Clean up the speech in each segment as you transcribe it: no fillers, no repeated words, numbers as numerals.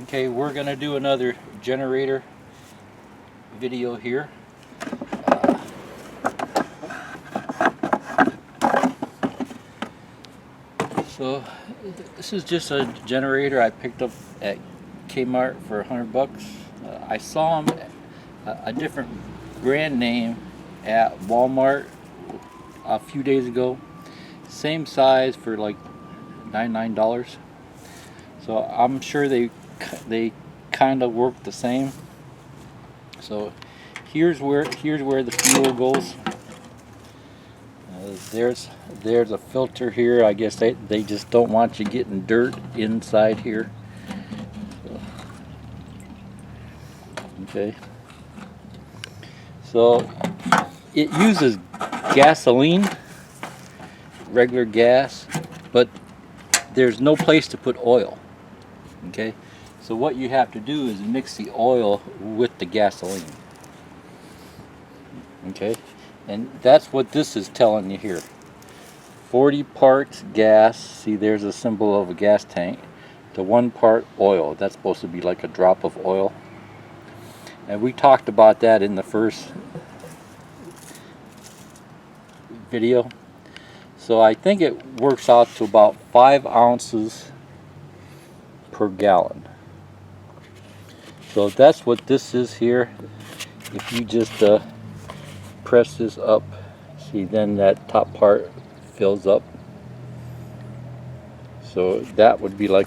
Okay, we're gonna do another generator video here. So this is just a generator I picked up at Kmart for $100. I saw them a different brand name at Walmart a few days ago. Same size for like $99. So I'm sure they kind of work the same. So here's where the fuel goes. There's a filter here. I guess they just don't want you getting dirt inside here. Okay. So it uses gasoline, regular gas, but there's no place to put oil. Okay. So what you have to do is mix the oil with the gasoline. Okay. And that's what this is telling you here. 40 parts gas, see there's a symbol of a gas tank, to 1 part oil. That's supposed to be like a drop of oil. And we talked about that in the first video. So I think it works out to about 5 ounces per gallon. So that's what this is here. If you just press this up, see, then that top part fills up. So that would be like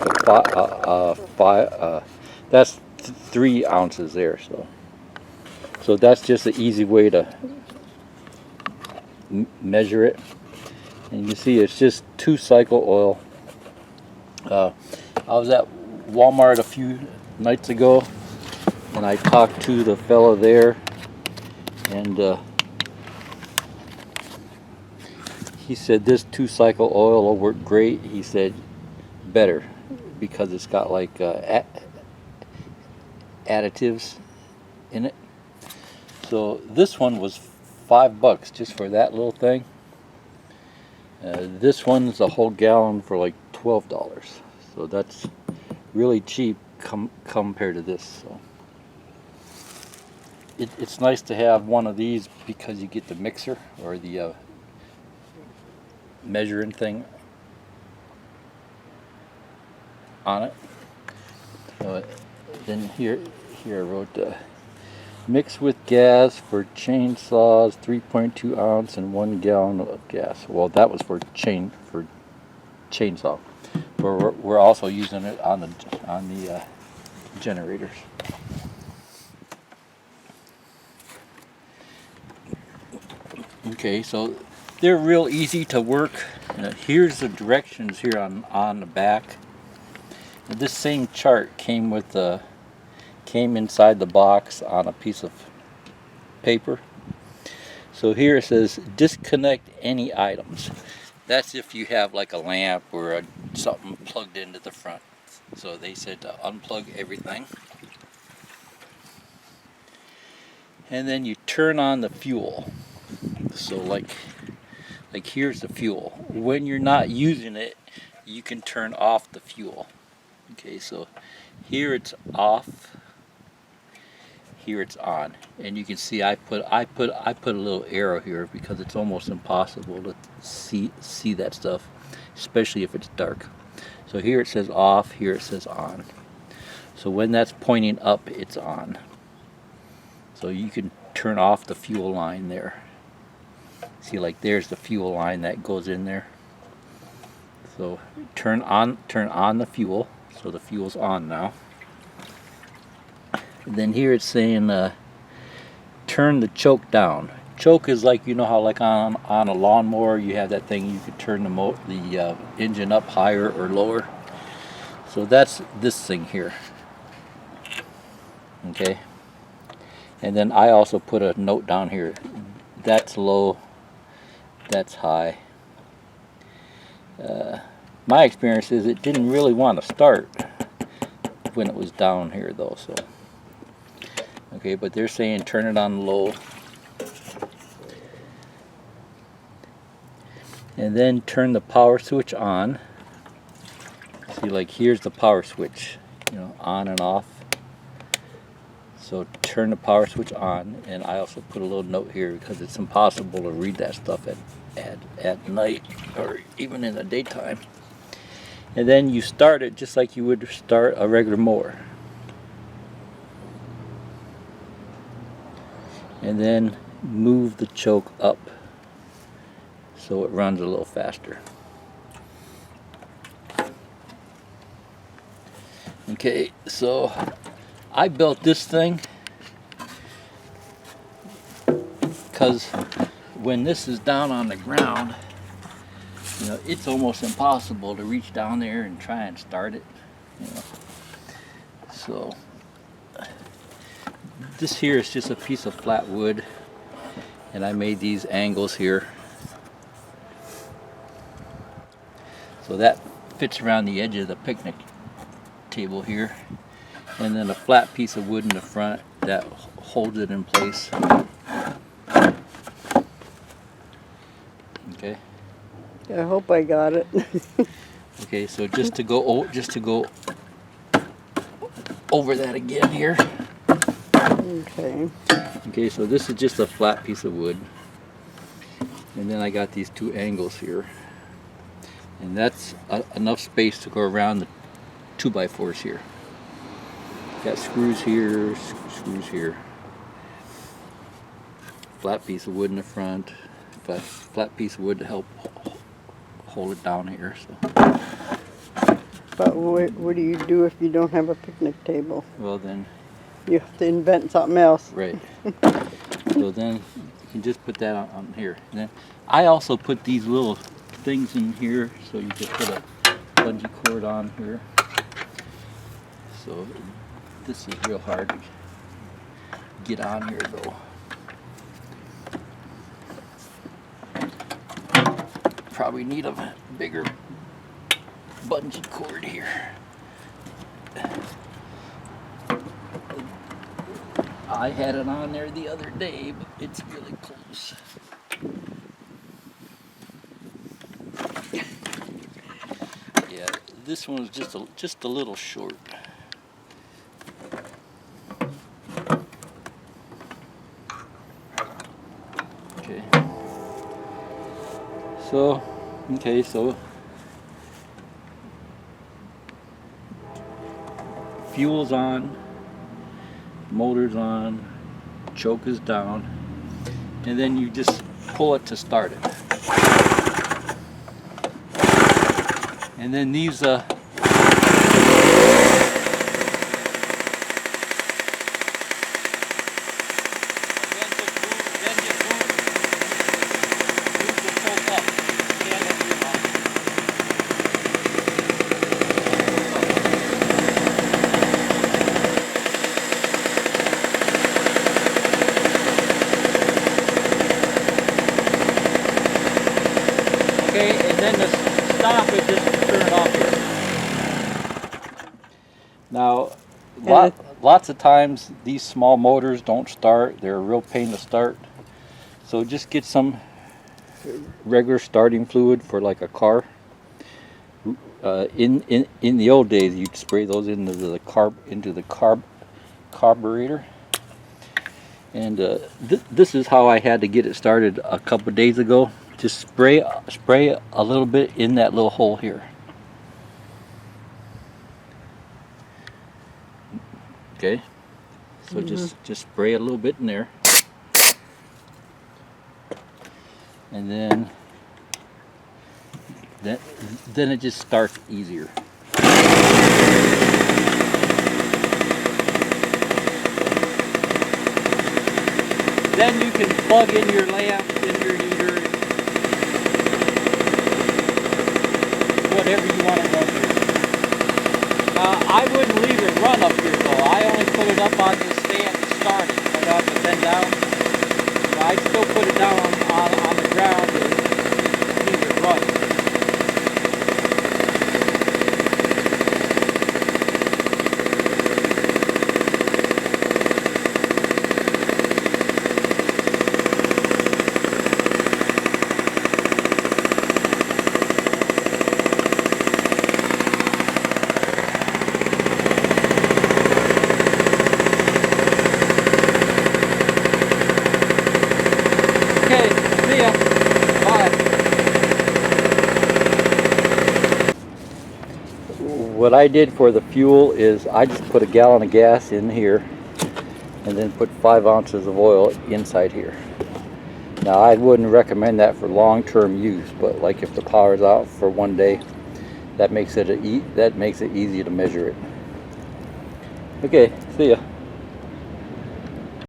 that's 3 ounces there. So that's just an easy way to measure it. And you see it's just 2-cycle oil. I was at Walmart a few nights ago and I talked to the fellow there, and he said this 2-cycle oil will work great. He said better because it's got like additives in it. So this one was $5 just for that little thing. This one's a whole gallon for like $12. So that's really cheap compared to this. So it's nice to have one of these because you get the mixer or the measuring thing on it. Then here I wrote mix with gas for chainsaws, 3.2 ounce and 1 gallon of gas. Well, that was for chainsaw. But we're also using it on the generators. Okay, so they're real easy to work. Here's the directions here on the back. And this same chart came inside the box on a piece of paper. So here it says disconnect any items. That's if you have like a lamp or something plugged into the front. So they said to unplug everything. And then you turn on the fuel. So like here's the fuel. When you're not using it, you can turn off the fuel. Okay, so here it's off, here it's on, and you can see I put a little arrow here because it's almost impossible to see that stuff, especially if it's dark. So here it says off, here it says on. So when that's pointing up, it's on. So you can turn off the fuel line there. See, like there's the fuel line that goes in there. So turn on the fuel. So the fuel's on now. And then here it's saying turn the choke down. Choke is like, you know how like on a lawnmower you have that thing you could turn the engine up higher or lower. So that's this thing here. Okay. And then I also put a note down here. That's low. That's high. My experience is it didn't really want to start when it was down here though. So okay, but they're saying turn it on low, and then turn the power switch on. See, like here's the power switch. you know, on and off. So turn the power switch on, and I also put a little note here because it's impossible to read that stuff at night or even in the daytime. And then you start it just like you would start a regular mower. And then move the choke up so it runs a little faster. Okay, so I built this thing because when this is down on the ground, you know, it's almost impossible to reach down there and try and start it, you know. So this here is just a piece of flat wood, and I made these angles here so that fits around the edge of the picnic table here, and then a flat piece of wood in the front that holds it in place. Okay. I hope I got it. Okay, so just to go over that again here. Okay. Okay, so this is just a flat piece of wood, and then I got these two angles here, and that's enough space to go around the 2x4s here. Got screws here, screws here. Flat piece of wood in the front, flat piece of wood to help hold it down here. So. But what do you do if you don't have a picnic table? Well then, you have to invent something else. Right. So then you can just put that on here. And then I also put these little things in here so you can put a bungee cord on here. So this is real hard to get on here though. Probably need a bigger bungee cord here. I had it on there the other day, but it's really close. Yeah, this one's just a little short. Okay. So fuel's on, motor's on, choke is down, and then you just pull it to start it. And then these and then to stop it, just turn it off here. Now, lots of times these small motors don't start. They're a real pain to start. So just get some regular starting fluid for like a car. In the old days, you'd spray those into the carburetor. And this is how I had to get it started a couple days ago. Just spray a little bit in that little hole here. Okay, so just spray a little bit in there, and then it just starts easier. Then you can plug in your lamp and your heater, whatever you want to run here. I wouldn't leave it run up here though. I only put it up on the stand to start it. I don't have to bend down. I'd still put it down on the ground and leave it run. what I did for the fuel is I just put a gallon of gas in here and then put 5 ounces of oil inside here. Now I wouldn't recommend that for long-term use, but like if the power's out for one day, that makes it easy to measure it. Okay, see ya.